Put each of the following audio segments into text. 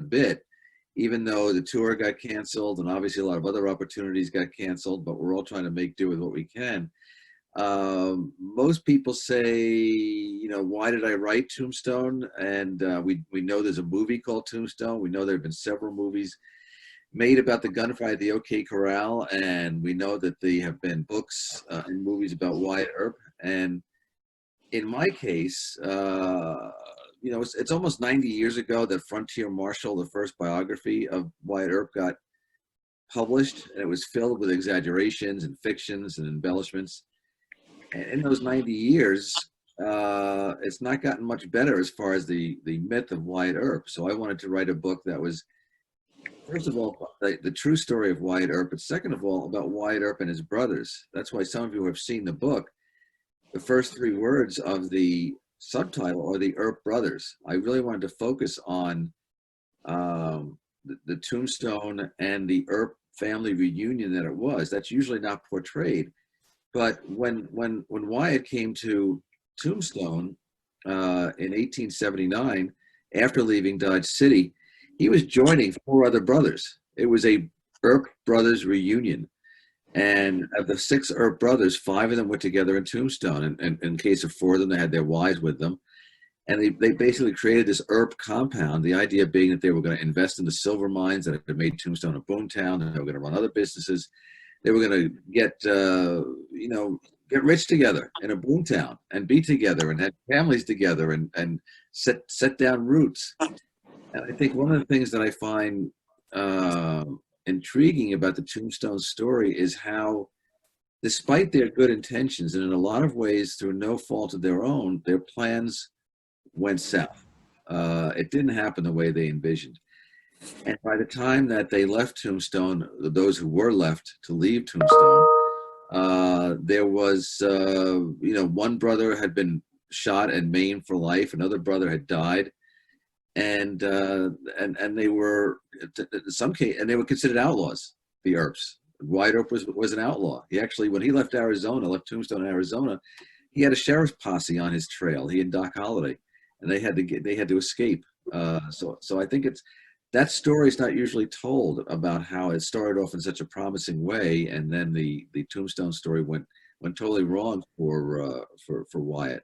bit, even though the tour got canceled and obviously a lot of other opportunities got canceled, but we're all trying to make do with what we can. Most people say, why did I write Tombstone? And we know there's a movie called Tombstone. We know there have been several movies made about the gunfight at the OK Corral, and we know that there have been books and movies about Wyatt Earp. And in my case, it's almost 90 years ago that Frontier Marshal, the first biography of Wyatt Earp, got published, and it was filled with exaggerations and fictions and embellishments. And in those 90 years, it's not gotten much better as far as the myth of Wyatt Earp. So I wanted to write a book that was, first of all, the true story of Wyatt Earp, but second of all, about Wyatt Earp and his brothers. That's why some of you have seen the book. The first three words of the subtitle are the Earp Brothers. I really wanted to focus on the Tombstone and the Earp family reunion that it was. That's usually not portrayed. But when Wyatt came to Tombstone in 1879, after leaving Dodge City, he was joining four other brothers. It was a Earp Brothers reunion. And of the six Earp brothers, five of them were together in Tombstone. And in case of four of them, they had their wives with them. And they basically created this Earp compound, the idea being that they were going to invest in the silver mines that had made Tombstone a boomtown, and they were going to run other businesses. They were going to get rich together in a boomtown and be together and have families together and set down roots. And I think one of the things that I find intriguing about the Tombstone story is how, despite their good intentions, and in a lot of ways through no fault of their own, their plans went south. It didn't happen the way they envisioned. And by the time that they left Tombstone, those who were left to leave Tombstone, there was, one brother had been shot and maimed for life. Another brother had died. And they were, in some case, and they were considered outlaws, the Earps. Wyatt Earp was an outlaw. He actually, when he left Tombstone, Arizona, he had a sheriff's posse on his trail. He and Doc Holliday, and they had to escape. So I think that story is not usually told about how it started off in such a promising way, and then the Tombstone story went totally wrong for Wyatt.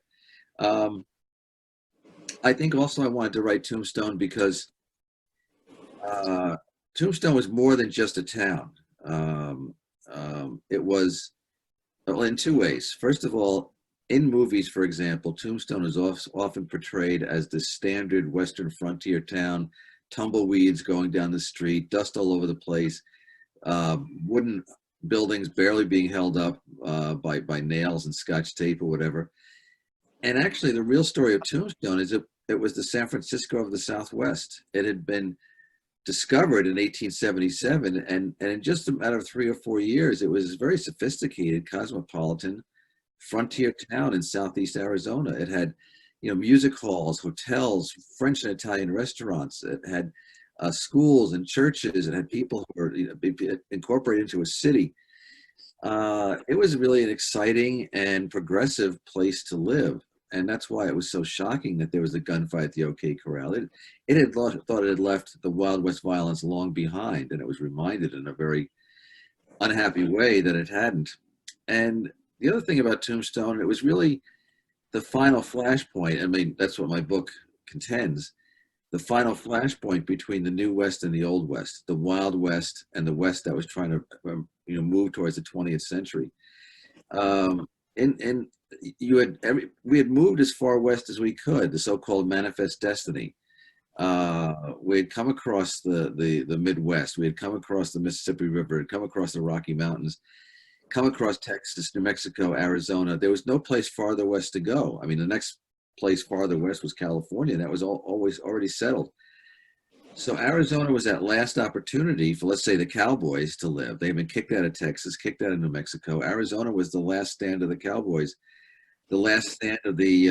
I think also I wanted to write Tombstone because Tombstone was more than just a town. It was, well, in two ways. First of all, in movies, for example, Tombstone is often portrayed as the standard Western frontier town, tumbleweeds going down the street, dust all over the place, wooden buildings barely being held up by nails and Scotch tape or whatever. And actually, the real story of Tombstone is it was the San Francisco of the Southwest. It had been discovered in 1877, and in just a matter of 3 or 4 years, it was a very sophisticated, cosmopolitan frontier town in southeast Arizona. It had, music halls, hotels, French and Italian restaurants. It had schools and churches. It had people who were incorporated into a city. It was really an exciting and progressive place to live. And that's why it was so shocking that there was a gunfight at the OK Corral. It had thought it had left the Wild West violence long behind, and it was reminded in a very unhappy way that it hadn't. And the other thing about Tombstone, it was really the final flashpoint. I mean, that's what my book contends. The final flashpoint between the New West and the Old West, the Wild West and the West that was trying to move towards the 20th century. We had moved as far west as we could, the so-called Manifest Destiny. We had come across the Midwest. We had come across the Mississippi River, had come across the Rocky Mountains, come across Texas, New Mexico, Arizona. There was no place farther west to go. I mean, the next place farther west was California, and that was always already settled. So Arizona was that last opportunity for, let's say, the cowboys to live. They've been kicked out of Texas, kicked out of New Mexico. Arizona was the last stand of the cowboys, the last stand of the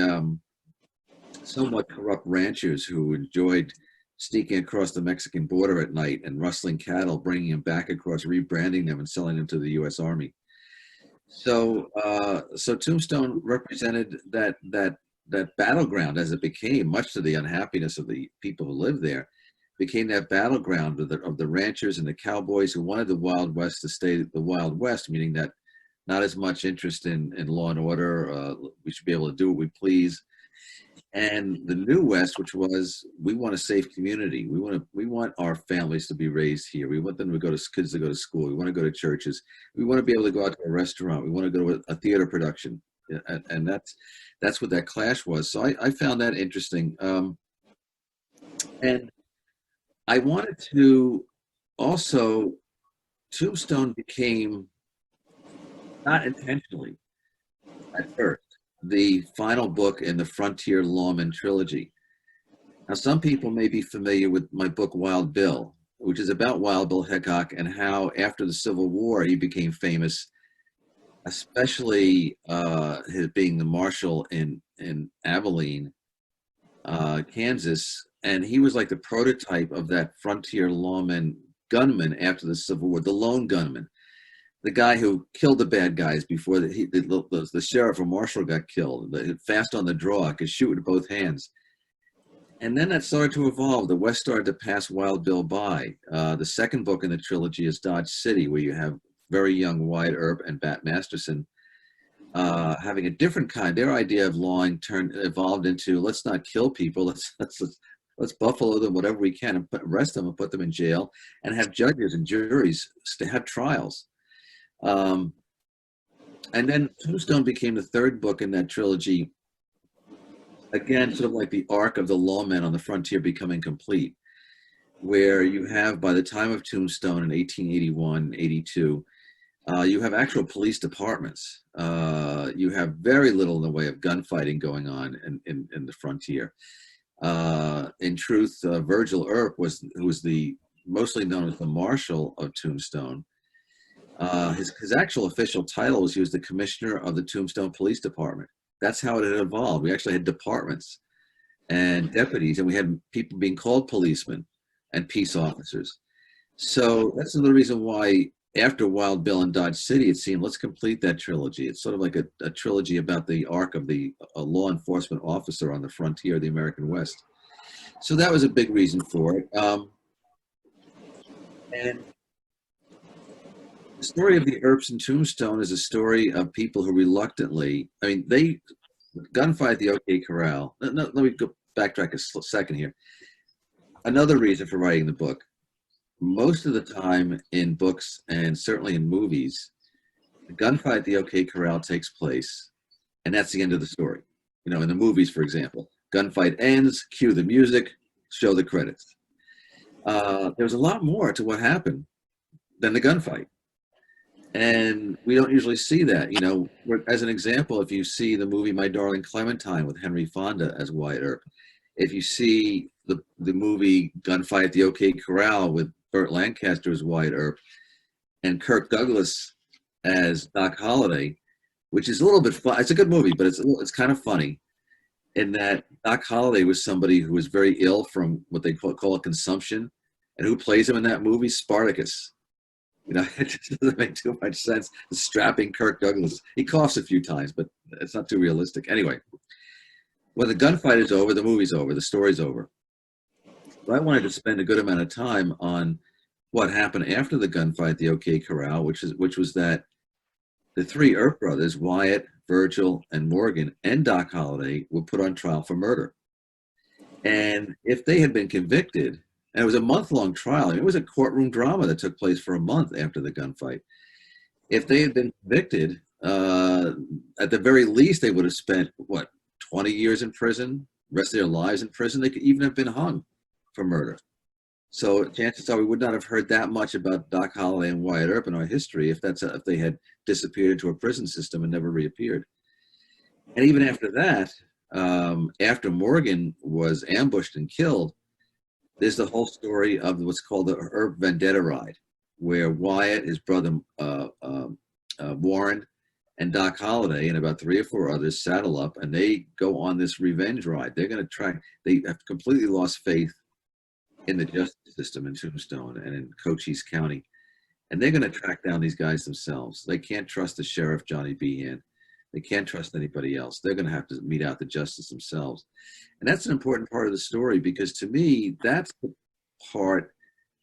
somewhat corrupt ranchers who enjoyed sneaking across the Mexican border at night and rustling cattle, bringing them back across, rebranding them, and selling them to the U.S. Army. So Tombstone represented that battleground as it became, much to the unhappiness of the people who lived there. became that battleground of the ranchers and the cowboys who wanted the Wild West to stay the Wild West, meaning that not as much interest in law and order. We should be able to do what we please. And the New West, which was, we want a safe community. We want our families to be raised here. We want them to go to kids to go to school. We want to go to churches. We want to be able to go out to a restaurant. We want to go to a theater production, and that's what that clash was. So I found that interesting, and I wanted to also. Tombstone became, not intentionally at first, the final book in the Frontier Lawman trilogy. Now, some people may be familiar with my book Wild Bill, which is about Wild Bill Hickok and how after the Civil War he became famous, especially his being the marshal in Abilene, Kansas. And he was like the prototype of that frontier lawman gunman after the Civil War, the lone gunman, the guy who killed the bad guys before the sheriff or marshal got killed, fast on the draw, could shoot with both hands. And then that started to evolve. The West started to pass Wild Bill by. The second book in the trilogy is Dodge City, where you have very young Wyatt Earp and Bat Masterson having a different kind. Their idea of lawing evolved into, let's not kill people. Let's buffalo them whatever we can and arrest them and put them in jail and have judges and juries to have trials. And then Tombstone became the third book in that trilogy. Again, sort of like the arc of the lawmen on the frontier becoming complete, where you have, by the time of Tombstone in 1881, 82, you have actual police departments. You have very little in the way of gunfighting going on in the frontier. In truth, Virgil Earp who was the mostly known as the Marshal of Tombstone. His actual official title was he was the commissioner of the Tombstone Police Department. That's how it had evolved. We actually had departments and deputies, and we had people being called policemen and peace officers. So that's another reason why after Wild Bill and Dodge City, it seemed, let's complete that trilogy. It's sort of like a trilogy about the arc of a law enforcement officer on the frontier of the American West. So that was a big reason for it. And the story of the Earps and Tombstone is a story of people who reluctantly, gunfight at the OK Corral. Let me go backtrack a second here. Another reason for writing the book. Most of the time in books and certainly in movies, the gunfight at the OK Corral takes place, and that's the end of the story. You know, in the movies, for example, gunfight ends, cue the music, show the credits. There's a lot more to what happened than the gunfight. And we don't usually see that. You know, as an example, if you see the movie My Darling Clementine with Henry Fonda as Wyatt Earp, if you see the movie Gunfight at the OK Corral with Burt Lancaster as Wyatt Earp and Kirk Douglas as Doc Holliday, which is a little bit fun. It's a good movie, but it's kind of funny in that Doc Holliday was somebody who was very ill from what they call a consumption, and who plays him in that movie? Spartacus. You know, it just doesn't make too much sense. The strapping Kirk Douglas. He coughs a few times, but it's not too realistic. Anyway, when the gunfight is over, the movie's over, the story's over. But I wanted to spend a good amount of time on what happened after the gunfight at the OK Corral, which was that the three Earp brothers, Wyatt, Virgil, and Morgan, and Doc Holliday, were put on trial for murder. And if they had been convicted, and it was a month-long trial. I mean, it was a courtroom drama that took place for a month after the gunfight. If they had been convicted, at the very least, they would have spent, 20 years in prison, rest of their lives in prison. They could even have been hung for murder. So chances are we would not have heard that much about Doc Holliday and Wyatt Earp in our history if they had disappeared into a prison system and never reappeared. And even after that, after Morgan was ambushed and killed, there's the whole story of what's called the Earp Vendetta Ride, where Wyatt, his brother Warren, and Doc Holliday, and about 3 or 4 others saddle up, and they go on this revenge ride. They're going to try. They have completely lost faith in the justice system in Tombstone and in Cochise County, and they're going to track down these guys themselves. They can't trust the sheriff, Johnny Behan. They can't trust anybody else. They're going to have to mete out the justice themselves. And that's an important part of the story, because to me, that's part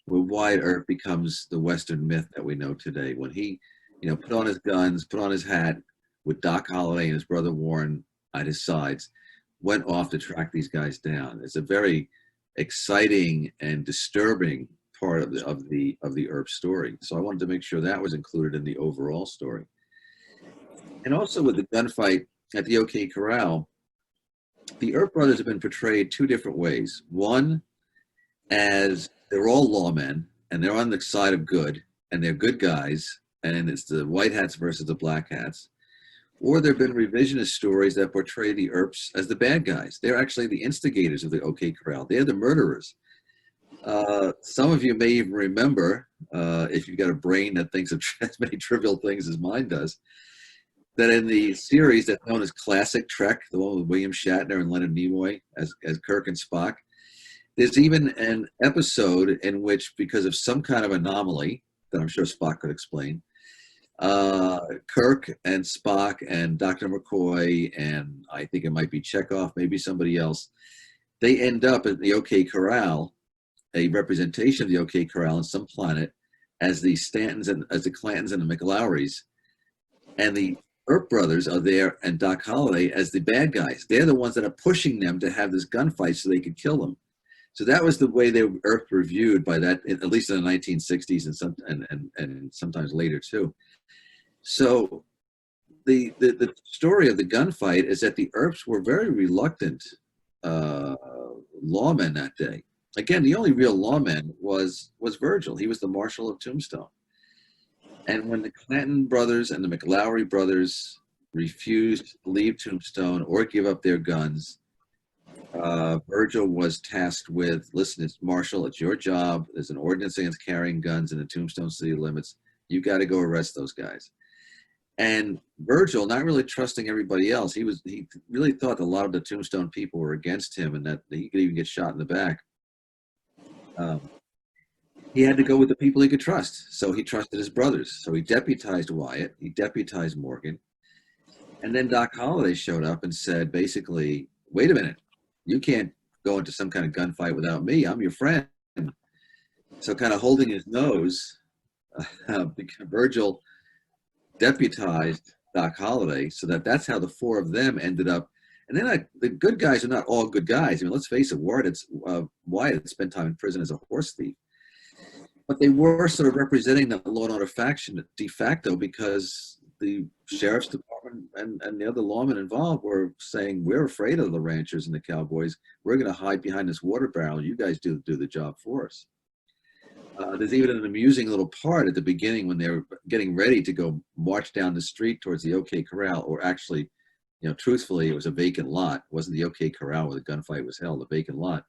where Wyatt Earp becomes the Western myth that we know today. When he, put on his guns, put on his hat with Doc Holliday and his brother Warren at his sides, went off to track these guys down. It's a very exciting and disturbing part of the Earp story. So I wanted to make sure that was included in the overall story. And also with the gunfight at the OK Corral, the Earp brothers have been portrayed two different ways. One, as they're all lawmen and they're on the side of good and they're good guys, and it's the white hats versus the black hats. Or there have been revisionist stories that portray the Earps as the bad guys. They're actually the instigators of the OK Corral. They're the murderers. Some of you may even remember, if you've got a brain that thinks of as many trivial things as mine does, that in the series that's known as Classic Trek, the one with William Shatner and Leonard Nimoy as Kirk and Spock, there's even an episode in which, because of some kind of anomaly that I'm sure Spock could explain, Kirk and Spock and Dr. McCoy and I think it might be Chekhov, maybe somebody else, they end up at the OK Corral, a representation of the OK Corral on some planet, as the Stantons and as the Clantons and the McLowrys, and the Earp brothers are there and Doc Holliday as the bad guys. They're the ones that are pushing them to have this gunfight so they could kill them. So that was the way they were Earp reviewed by that, at least in the 1960s and sometimes later too. So the story of the gunfight is that the Earps were very reluctant lawmen that day. Again, the only real lawman was Virgil. He was the Marshal of Tombstone. And when the Clanton brothers and the McLowry brothers refused to leave Tombstone or give up their guns, Virgil was tasked with, listen, it's Marshal, it's your job. There's an ordinance against carrying guns in the Tombstone city limits. You got to go arrest those guys. And Virgil, not really trusting everybody else, he really thought a lot of the Tombstone people were against him and that he could even get shot in the back. He had to go with the people he could trust. So he trusted his brothers. So he deputized Wyatt, he deputized Morgan. And then Doc Holliday showed up and said, basically, wait a minute, you can't go into some kind of gunfight without me. I'm your friend. So kind of holding his nose, Virgil deputized Doc Holliday so that's how the four of them ended up. And then the good guys are not all good guys. I mean, let's face it, Wyatt spent time in prison as a horse thief. But they were sort of representing the law and order faction de facto because the sheriff's department and the other lawmen involved were saying, we're afraid of the ranchers and the cowboys. We're going to hide behind this water barrel. You guys do the job for us. There's even an amusing little part at the beginning when they were getting ready to go march down the street towards the OK Corral, or actually, truthfully, it was a vacant lot. It wasn't the OK Corral where the gunfight was held, a vacant lot.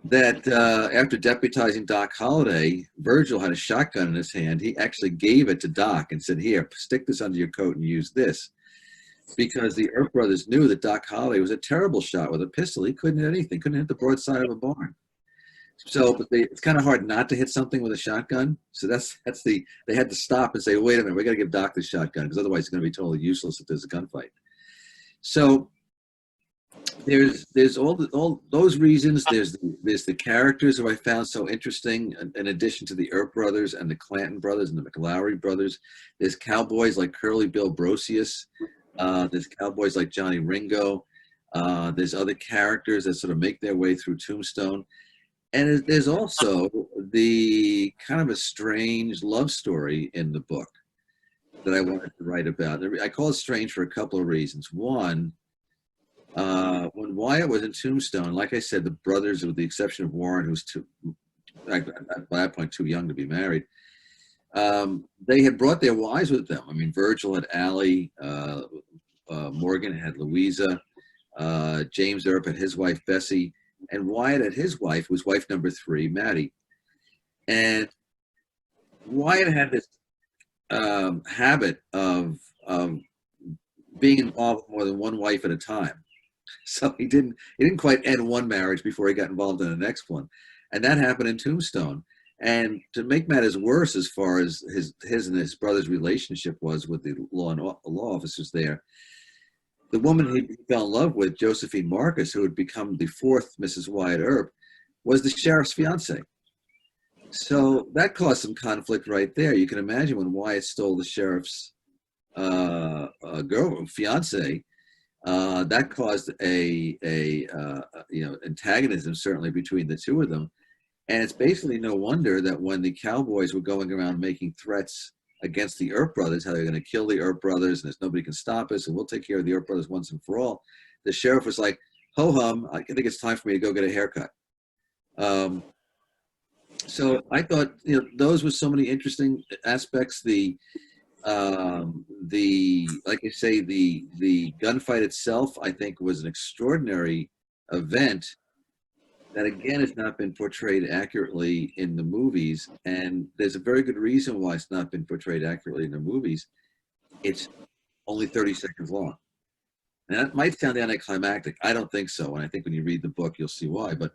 That after deputizing Doc Holliday, Virgil had a shotgun in his hand. He actually gave it to Doc and said, here, stick this under your coat and use this. Because the Earp brothers knew that Doc Holliday was a terrible shot with a pistol. He couldn't hit anything, couldn't hit the broadside of a barn. So it's kind of hard not to hit something with a shotgun. So they had to stop and say, wait a minute, we got to give Doc the shotgun because otherwise it's going to be totally useless if there's a gunfight. So there's all those reasons. There's the characters who I found so interesting. In addition to the Earp brothers and the Clanton brothers and the McLowry brothers, there's cowboys like Curly Bill Brocius. There's cowboys like Johnny Ringo. There's other characters that sort of make their way through Tombstone. And there's also the kind of a strange love story in the book that I wanted to write about. I call it strange for a couple of reasons. One, when Wyatt was in Tombstone, like I said, the brothers, with the exception of Warren, who's by that point too young to be married, they had brought their wives with them. I mean, Virgil had Allie, Morgan had Louisa, James Earp had his wife Bessie, and Wyatt had his wife, who was wife number 3, Maddie. And Wyatt had this habit of being involved with more than one wife at a time. So he didn't quite end one marriage before he got involved in the next one. And that happened in Tombstone. And to make matters worse, as far as his and his brother's relationship was with the law officers there, the woman he fell in love with, Josephine Marcus, who had become the 4th Mrs. Wyatt Earp, was the sheriff's fiance. So that caused some conflict right there. You can imagine when Wyatt stole the sheriff's girl fiance, that caused a antagonism certainly between the two of them. And it's basically no wonder that when the cowboys were going around making threats against the Earp Brothers, how they're going to kill the Earp Brothers and there's nobody can stop us and we'll take care of the Earp Brothers once and for all, the sheriff was like, ho hum, I think it's time for me to go get a haircut. So I thought, those were so many interesting aspects. The like I say, the gunfight itself, I think, was an extraordinary event that again has not been portrayed accurately in the movies, and there's a very good reason why it's not been portrayed accurately in the movies. It's only 30 seconds long. And that might sound anticlimactic. I don't think so, and I think when you read the book, you'll see why. But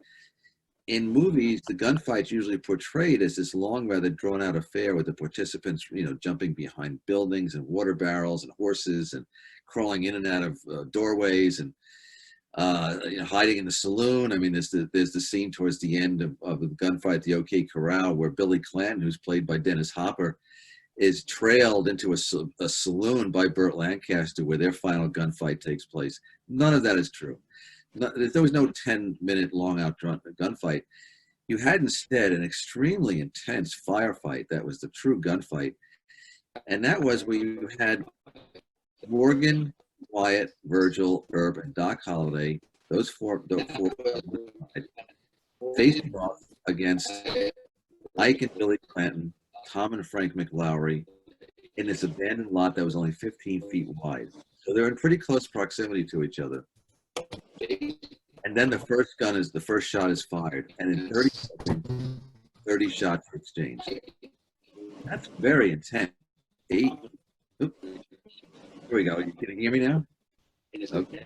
in movies, the gunfight's usually portrayed as this long, rather drawn-out affair with the participants, jumping behind buildings and water barrels and horses and crawling in and out of doorways and hiding in the saloon. I mean, there's the scene towards the end of the gunfight at the OK Corral where Billy Clanton, who's played by Dennis Hopper, is trailed into a saloon by Burt Lancaster where their final gunfight takes place. None of that is true. There was no 10-minute long out gunfight. You had instead an extremely intense firefight that was the true gunfight. And that was where you had Morgan, Wyatt, Virgil, Earp, and Doc Holliday, those four facing off against Ike and Billy Clanton, Tom and Frank McLaury, in this abandoned lot that was only 15 feet wide. So they're in pretty close proximity to each other. And then the first shot is fired, and in 30 seconds, 30 shots are exchanged. That's very intense. Here we go. Can you hear me now? Okay.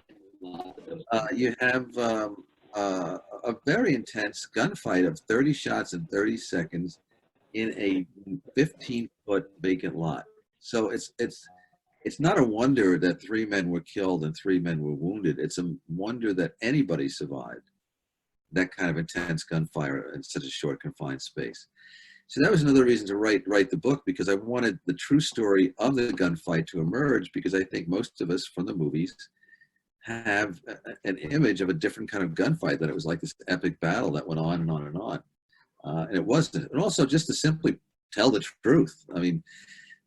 You have a very intense gunfight of 30 shots in 30 seconds in a 15-foot vacant lot. So it's not a wonder that 3 men were killed and 3 men were wounded. It's a wonder that anybody survived that kind of intense gunfire in such a short, confined space. So that was another reason to write the book, because I wanted the true story of the gunfight to emerge, because I think most of us from the movies have an image of a different kind of gunfight, that it was like this epic battle that went on and on and on. And it wasn't. And also just to simply tell the truth. I mean,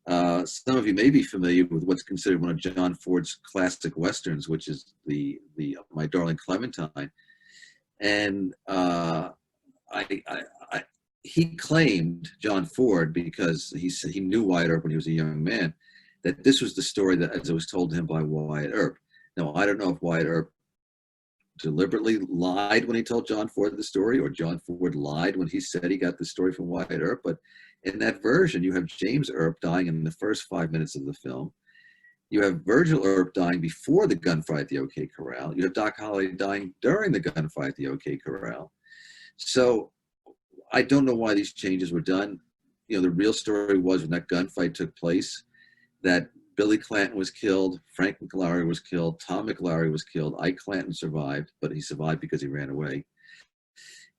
some of you may be familiar with what's considered one of John Ford's classic Westerns, which is the My Darling Clementine. And he claimed, John Ford, because he knew Wyatt Earp when he was a young man, that this was the story that, as it was told to him by Wyatt Earp. Now, I don't know if Wyatt Earp deliberately lied when he told John Ford the story, or John Ford lied when he said he got the story from Wyatt Earp, but in that version, you have James Earp dying in the first 5 minutes of the film. You have Virgil Earp dying before the gunfight at the OK Corral. You have Doc Holliday dying during the gunfight at the OK Corral. So I don't know why these changes were done. The real story was, when that gunfight took place, that Billy Clanton was killed, Frank McLaury was killed, Tom McLaury was killed, Ike Clanton survived, but he survived because he ran away.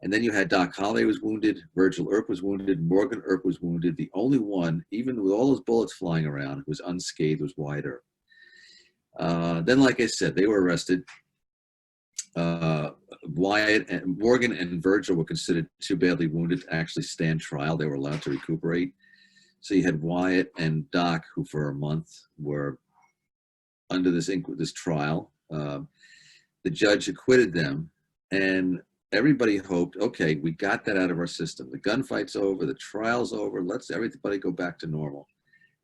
And then you had Doc Holliday was wounded, Virgil Earp was wounded, Morgan Earp was wounded. The only one, even with all those bullets flying around, who was unscathed was Wyatt Earp. Then, like I said, they were arrested. Wyatt and Morgan and Virgil were considered too badly wounded to actually stand trial. They were allowed to recuperate. So you had Wyatt and Doc, who for a month were under this trial. The judge acquitted them, and everybody hoped, okay, we got that out of our system. The gunfight's over, the trial's over, let's everybody go back to normal.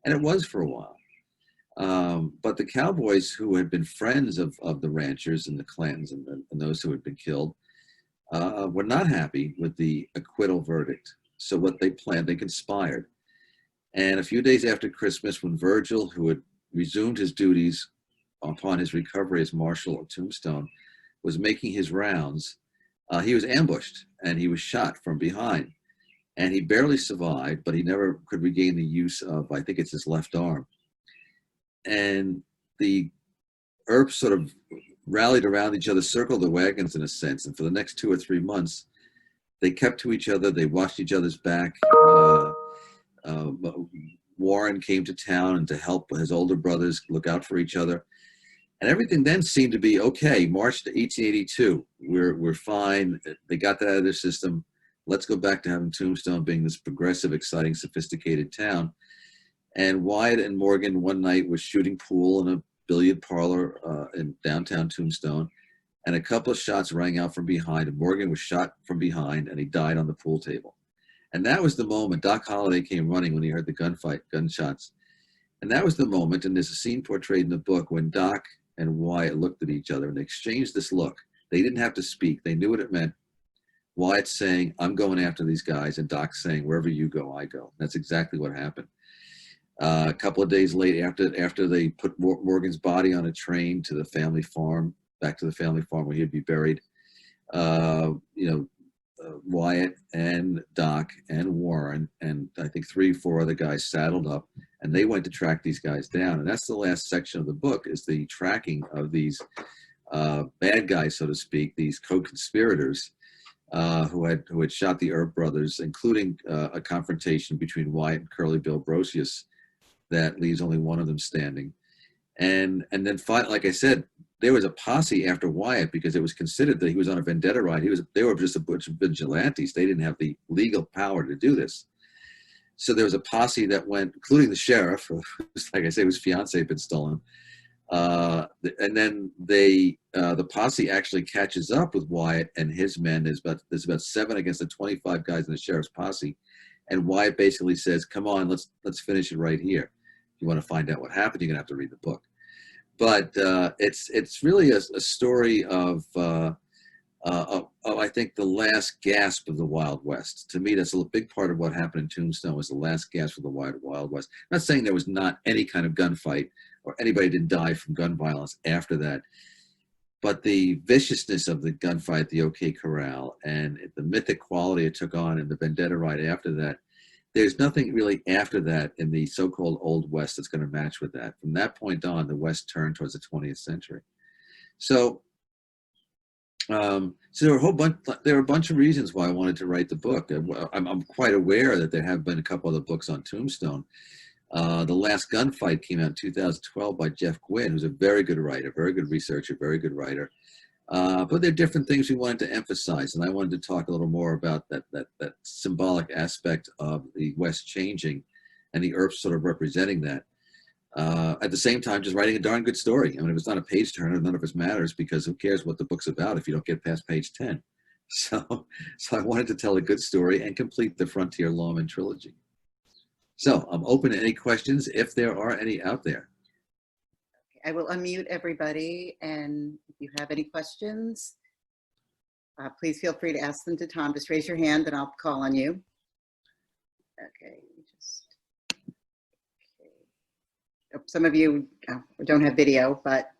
And it was for a while. But the cowboys, who had been friends of the ranchers and the Clantons and those who had been killed, were not happy with the acquittal verdict. So what they planned, they conspired. And a few days after Christmas, when Virgil, who had resumed his duties upon his recovery as Marshal of Tombstone, was making his rounds, he was ambushed and he was shot from behind. And he barely survived, but he never could regain the use of, I think it's his left arm. And the Earps sort of rallied around each other, circled the wagons in a sense. And for the next 2 or 3 months, They kept to each other. They watched each other's back. Uh, Warren came to town and to help his older brothers look out for each other. And everything then seemed to be okay. March to 1882, we're fine. They got that out of their system. Let's go back to having Tombstone being this progressive, exciting, sophisticated town. And Wyatt and Morgan one night was shooting pool in a billiard parlor in downtown Tombstone, and a couple of shots rang out from behind, and Morgan was shot from behind, and he died on the pool table. And that was the moment. Doc Holliday came running when he heard the gunshots. And that was the moment, and there's a scene portrayed in the book when Doc and Wyatt looked at each other and they exchanged this look. They didn't have to speak. They knew what it meant. Wyatt's saying, I'm going after these guys, and Doc's saying, wherever you go, I go. That's exactly what happened. A couple of days later, after they put Morgan's body on a train to the family farm, back to the family farm where he'd be buried, Wyatt and Doc and Warren and I think 3 or 4 other guys saddled up, and they went to track these guys down. And that's the last section of the book, is the tracking of these bad guys, so to speak, these co-conspirators who had shot the Earp brothers, including a confrontation between Wyatt and Curly Bill Brocius that leaves only one of them standing. And then, like I said, there was a posse after Wyatt because it was considered that he was on a vendetta ride. They were just a bunch of vigilantes. They didn't have the legal power to do this. So there was a posse that went, including the sheriff, who, like I say, his fiance had been stolen. And then the posse actually catches up with Wyatt and his men. There's about 7 against the 25 guys in the sheriff's posse. And Wyatt basically says, come on, let's finish it right here. If you want to find out what happened, you're going to have to read the book. But it's really a story of I think the last gasp of the Wild West. To me, that's a big part of what happened in Tombstone, was the last gasp of the Wild West. I'm not saying there was not any kind of gunfight or anybody didn't die from gun violence after that, but the viciousness of the gunfight at the OK Corral and the mythic quality it took on in the Vendetta Ride after that, there's nothing really after that in the so-called Old West that's going to match with that. From that point on, the West turned towards the 20th century. So there were a bunch of reasons why I wanted to write the book. I'm quite aware that there have been a couple other books on Tombstone. The Last Gunfight came out in 2012 by Jeff Gwynne, who's a very good writer, very good researcher, very good writer. But there are different things we wanted to emphasize, and I wanted to talk a little more about that symbolic aspect of the West changing and the Earps sort of representing that. At the same time, just writing a darn good story. I mean, if it's not a page turner, none of it matters, because who cares what the book's about if you don't get past page 10? So I wanted to tell a good story and complete the Frontier Lawman trilogy. So I'm open to any questions if there are any out there. I will unmute everybody, and if you have any questions, please feel free to ask them to Tom. Just raise your hand and I'll call on you. Okay. Some of you don't have video, but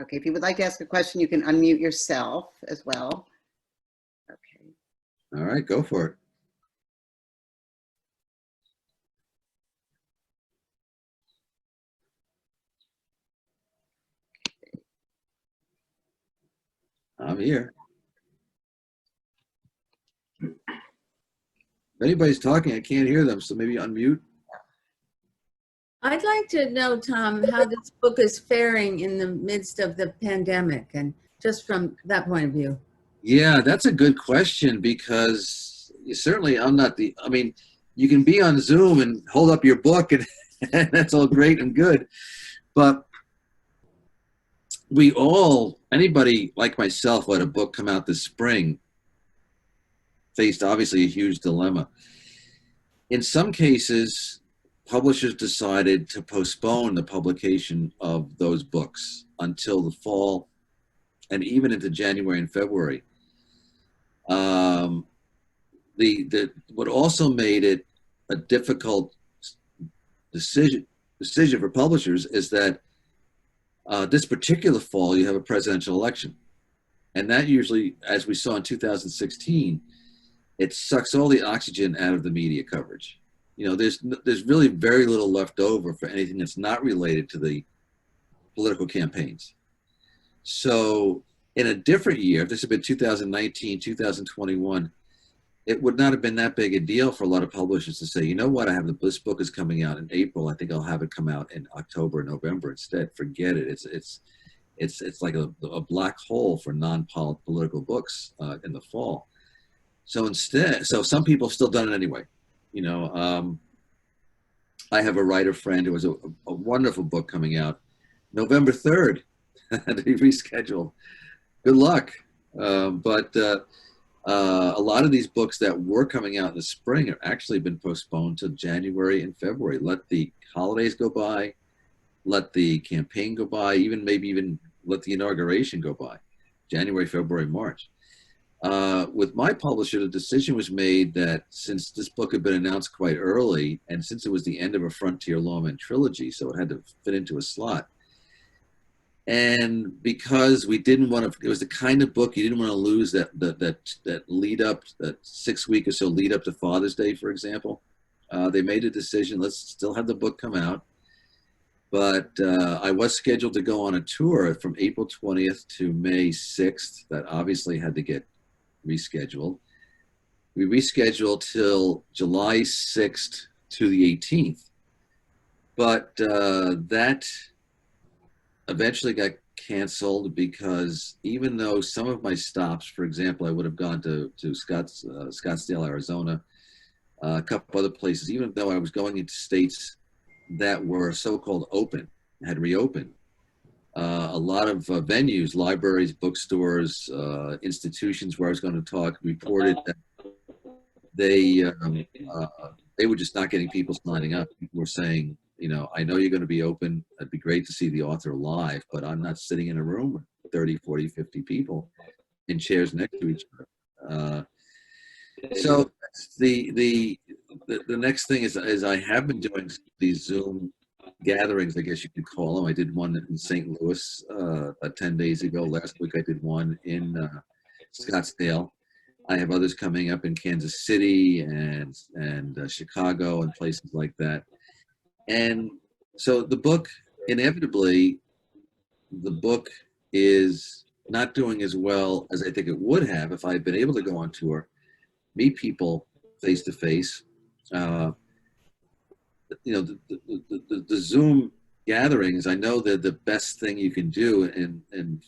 okay, if you would like to ask a question, you can unmute yourself as well. Okay. All right, go for it. I'm here. If anybody's talking, I can't hear them, so maybe unmute. I'd like to know, Tom, how this book is faring in the midst of the pandemic, and just from that point of view. Yeah, that's a good question, because certainly I'm not I mean, you can be on Zoom and hold up your book, and, and that's all great and good. But anybody like myself who had a book come out this spring, faced obviously a huge dilemma. In some cases, publishers decided to postpone the publication of those books until the fall and even into January and February. What also made it a difficult decision for publishers is that this particular fall you have a presidential election, and that usually, as we saw in 2016, it sucks all the oxygen out of the media coverage. You know, there's really very little left over for anything that's not related to the political campaigns. So in a different year, if this had been 2019, 2021, it would not have been that big a deal for a lot of publishers to say, you know what, this book is coming out in April. I think I'll have it come out in October, November instead. Forget it. It's like a black hole for non-political books in the fall. So instead, so some people have still done it anyway. You know, I have a writer friend who has a wonderful book coming out November 3rd. Had to be rescheduled. Good luck. But a lot of these books that were coming out in the spring have actually been postponed to January and February. Let the holidays go by, let the campaign go by, maybe even let the inauguration go by. January, February, March. With my publisher, the decision was made that since this book had been announced quite early, and since it was the end of a Frontier Lawman trilogy, so it had to fit into a slot. And because we didn't want to, it was the kind of book you didn't want to lose that lead up, that 6 week or so lead up to Father's Day, for example. They made a decision, let's still have the book come out. But I was scheduled to go on a tour from April 20th to May 6th. That obviously had to get rescheduled. We rescheduled till July 6th to the 18th. But that eventually got canceled because even though some of my stops, for example, I would have gone to Scottsdale, Arizona, a couple other places, even though I was going into states that were so-called open, had reopened. A lot of venues, libraries, bookstores, institutions where I was going to talk reported that they were just not getting people signing up. People were saying, you know, I know you're going to be open. It'd be great to see the author live, but I'm not sitting in a room with 30, 40, 50 people in chairs next to each other. So the next thing is I have been doing these Zoom gatherings, I guess you could call them. I did one in St. Louis about 10 days ago. Last week I did one in Scottsdale. I have others coming up in Kansas City and Chicago and places like that. And so the book, inevitably, the book is not doing as well as I think it would have if I had been able to go on tour, meet people face to face. You know, the Zoom gatherings, I know they're the best thing you can do in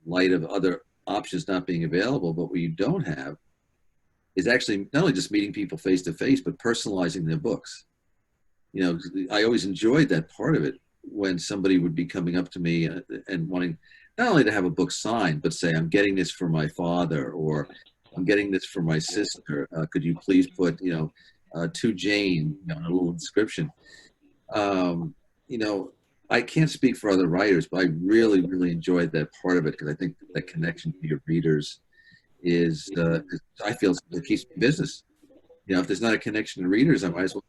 light of other options not being available, but what you don't have is actually not only just meeting people face to face, but personalizing their books. You know, I always enjoyed that part of it when somebody would be coming up to me and wanting not only to have a book signed, but say, I'm getting this for my father, or I'm getting this for my sister. Could you please put, you know, to Jane, you know, a little inscription. You know, I can't speak for other writers, but I really, really enjoyed that part of it because I think that connection to your readers is I feel it keeps me business. You know, if there's not a connection to readers, I might as well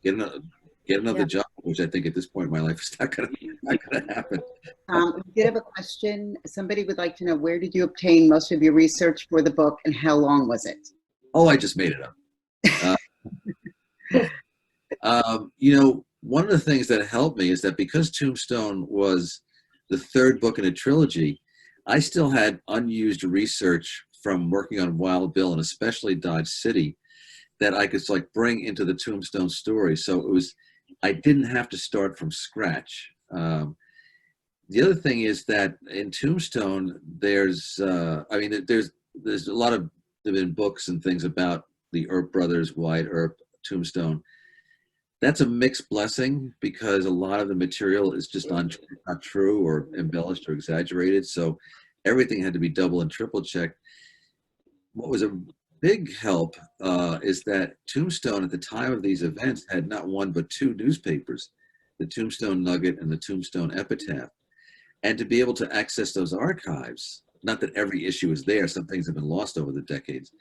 get another job, which I think at this point in my life is not going to happen. We did have a question. Somebody would like to know, where did you obtain most of your research for the book and how long was it? Oh, I just made it up. You know, one of the things that helped me is that because Tombstone was the third book in a trilogy, I still had unused research from working on Wild Bill and especially Dodge City that I could like bring into the Tombstone story. So it was, I didn't have to start from scratch. The other thing is that in Tombstone, there's a lot of, there have been books and things about the Earp Brothers, Wyatt Earp, Tombstone. That's a mixed blessing because a lot of the material is just not true or embellished or exaggerated. So everything had to be double and triple checked. What was a big help is that Tombstone at the time of these events had not one but two newspapers, the Tombstone Nugget and the Tombstone Epitaph. And to be able to access those archives, not that every issue is there, some things have been lost over the decades,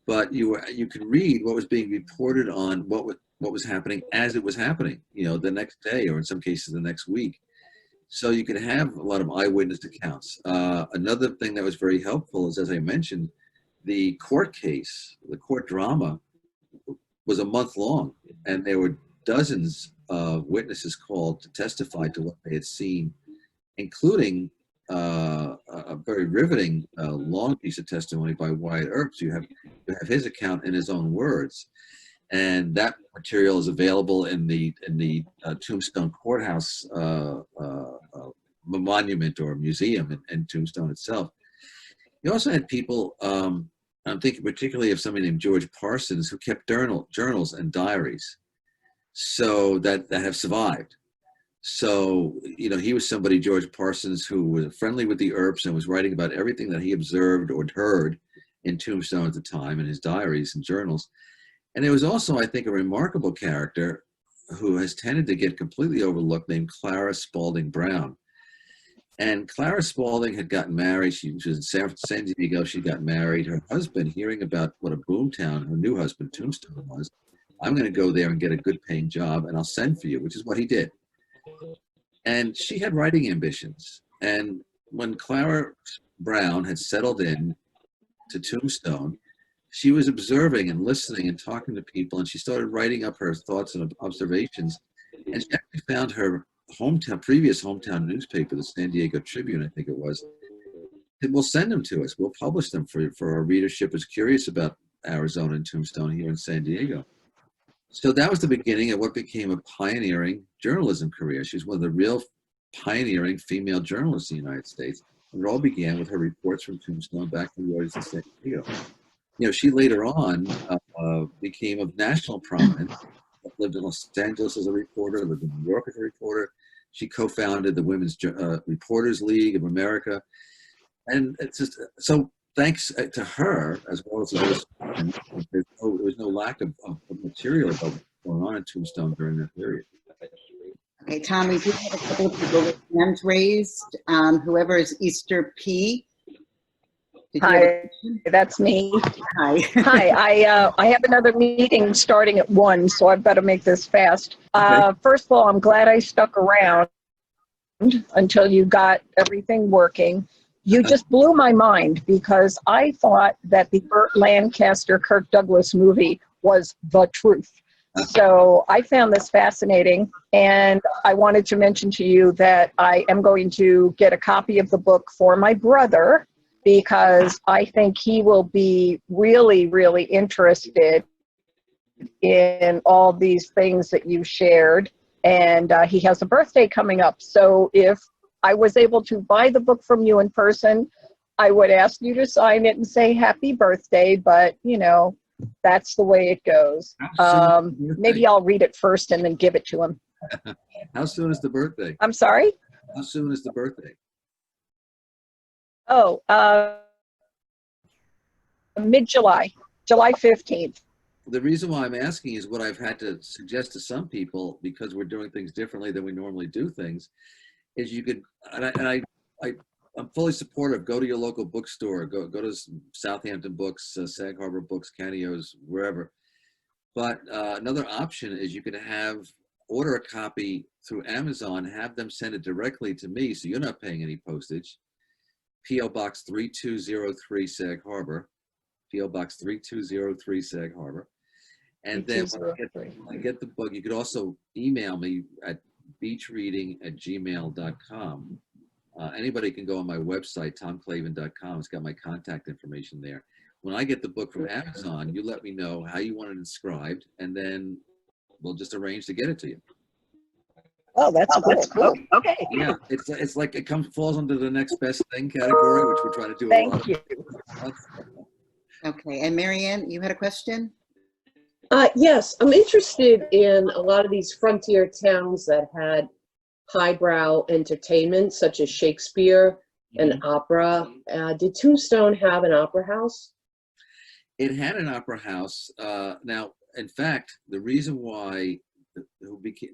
but you could read what was being reported on what was happening as it was happening, you know, the next day or in some cases the next week. So you could have a lot of eyewitness accounts. Another thing that was very helpful is, as I mentioned, the court case, the court drama was a month long, and there were dozens of witnesses called to testify to what they had seen, including a very riveting, long piece of testimony by Wyatt Earp. So you have his account in his own words, and that material is available in the Tombstone Courthouse monument or museum in Tombstone itself. You also had people. I'm thinking particularly of somebody named George Parsons, who kept journals and diaries, so that have survived. So, you know, he was somebody, George Parsons, who was friendly with the Earps and was writing about everything that he observed or heard in Tombstone at the time in his diaries and journals. And there was also, I think, a remarkable character who has tended to get completely overlooked named Clara Spalding Brown. And Clara Spalding had gotten married. She was in San Diego. She got married. Her husband, hearing about what a boomtown her new husband, Tombstone, was, I'm going to go there and get a good paying job, and I'll send for you, which is what he did. And she had writing ambitions. And when Clara Brown had settled in to Tombstone, she was observing and listening and talking to people, and she started writing up her thoughts and observations. And she actually found her previous hometown newspaper, the San Diego Tribune, I think it was. We'll send them to us. We'll publish them for our readership is curious about Arizona and Tombstone here in San Diego. So that was the beginning of what became a pioneering journalism career. She was one of the real pioneering female journalists in the United States. And it all began with her reports from Tombstone back to the audience in San Diego. You know, she later on became of national prominence. Lived in Los Angeles as a reporter, lived in New York as a reporter. She co-founded the Women's Reporters League of America. And it's just, so thanks to her, as well as others, there was no lack of material about what's going on in Tombstone during that period. Okay, Tom, we do have a couple of people with hands raised. Whoever is Easter P. Did you have a Hi, question? that's me. Hi. Hi, I have another meeting starting at 1, so I've got to make this fast. Okay. First of all, I'm glad I stuck around until you got everything working. You just blew my mind because I thought that the Burt Lancaster Kirk Douglas movie was the truth. So I found this fascinating, and I wanted to mention to you that I am going to get a copy of the book for my brother, because I think he will be really, really interested in all these things that you shared. And he has a birthday coming up. So if I was able to buy the book from you in person, I would ask you to sign it and say happy birthday. But, you know, that's the way it goes. Maybe I'll read it first and then give it to him. How soon is the birthday? I'm sorry? How soon is the birthday? Oh, mid-July, July 15th. The reason why I'm asking is what I've had to suggest to some people, because we're doing things differently than we normally do things, is you could, I'm fully supportive. Go to your local bookstore. Go to Southampton Books, Sag Harbor Books, Canios, wherever. But another option is you could order a copy through Amazon, have them send it directly to me, so you're not paying any postage. P.O. Box 3203 Sag Harbor. P.O. Box 3203 Sag Harbor. And then when I get the book, you could also email me at beachreading@gmail.com. Anybody can go on my website, tomclavin.com. It's got my contact information there. When I get the book from Amazon, you let me know how you want it inscribed, and then we'll just arrange to get it to you. Oh, that's cool. Okay. Yeah, it's like it falls under the next best thing category, which we're trying to do. Thank you. Okay, and Marianne, you had a question? Yes, I'm interested in a lot of these frontier towns that had highbrow entertainment, such as Shakespeare and opera. Did Tombstone have an opera house? It had an opera house. Now, in fact, the reason why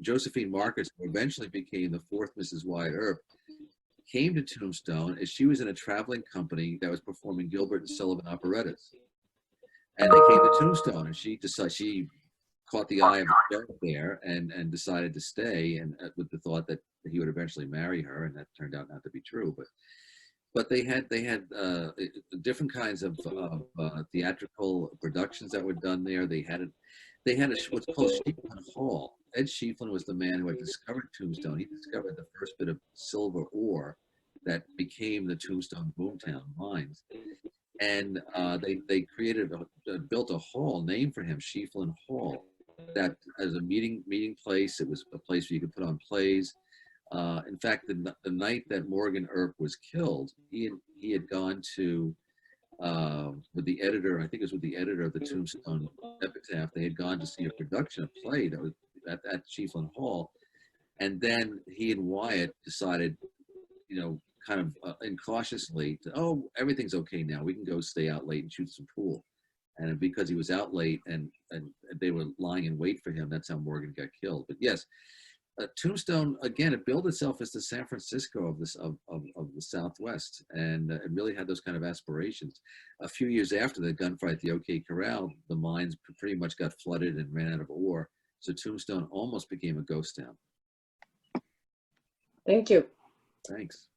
Josephine Marcus, who eventually became the fourth Mrs. Wyatt Earp, came to Tombstone is she was in a traveling company that was performing Gilbert and Sullivan operettas. And they came to Tombstone, and she caught the eye of the sheriff there and decided to stay, and with the thought that he would eventually marry her, and that turned out not to be true. But they had different kinds of theatrical productions that were done there. They had what's called Schieffelin Hall. Ed Schieffelin was the man who had discovered Tombstone. He discovered the first bit of silver ore that became the Tombstone Boomtown Mines. And they created built a hall named for him, Schieffelin Hall, that as a meeting place. It was a place where you could put on plays. In fact, the night that Morgan Earp was killed, he had gone to with the editor. I think it was with the editor of the Tombstone Epitaph. They had gone to see a production, a play that was at Schieffelin Hall, and then he and Wyatt decided, kind of incautiously, oh, everything's okay now. We can go stay out late and shoot some pool. And because he was out late and they were lying in wait for him, that's how Morgan got killed. But yes, Tombstone, again, it billed itself as the San Francisco of the Southwest, and it really had those kind of aspirations. A few years after the gunfight at the OK Corral, the mines pretty much got flooded and ran out of ore, so Tombstone almost became a ghost town. Thank you. Thanks.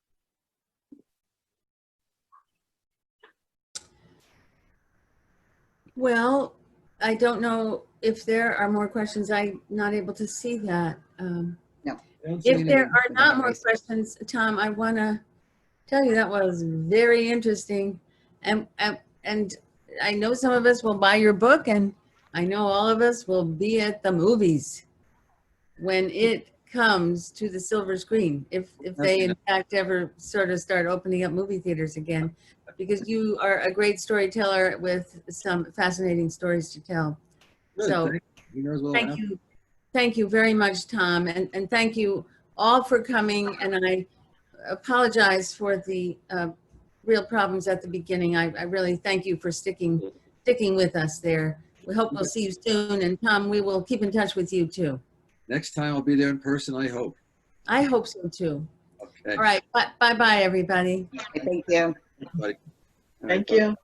Well, I don't know if there are more questions. I'm not able to see that. If there are not more questions, Tom, I want to tell you that was very interesting. And I know some of us will buy your book, and I know all of us will be at the movies when it comes to the silver screen, if they in fact ever sort of start opening up movie theaters again, because you are a great storyteller with some fascinating stories to tell. Good, So thank you very much, Tom, and thank you all for coming. And I apologize for the real problems at the beginning. I really thank you for sticking with us there. We hope we'll see you soon, and Tom, we will keep in touch with you too. Next time I'll be there in person, I hope. I hope so too. Okay. All right, bye everybody. Thank you. Bye. Thank you.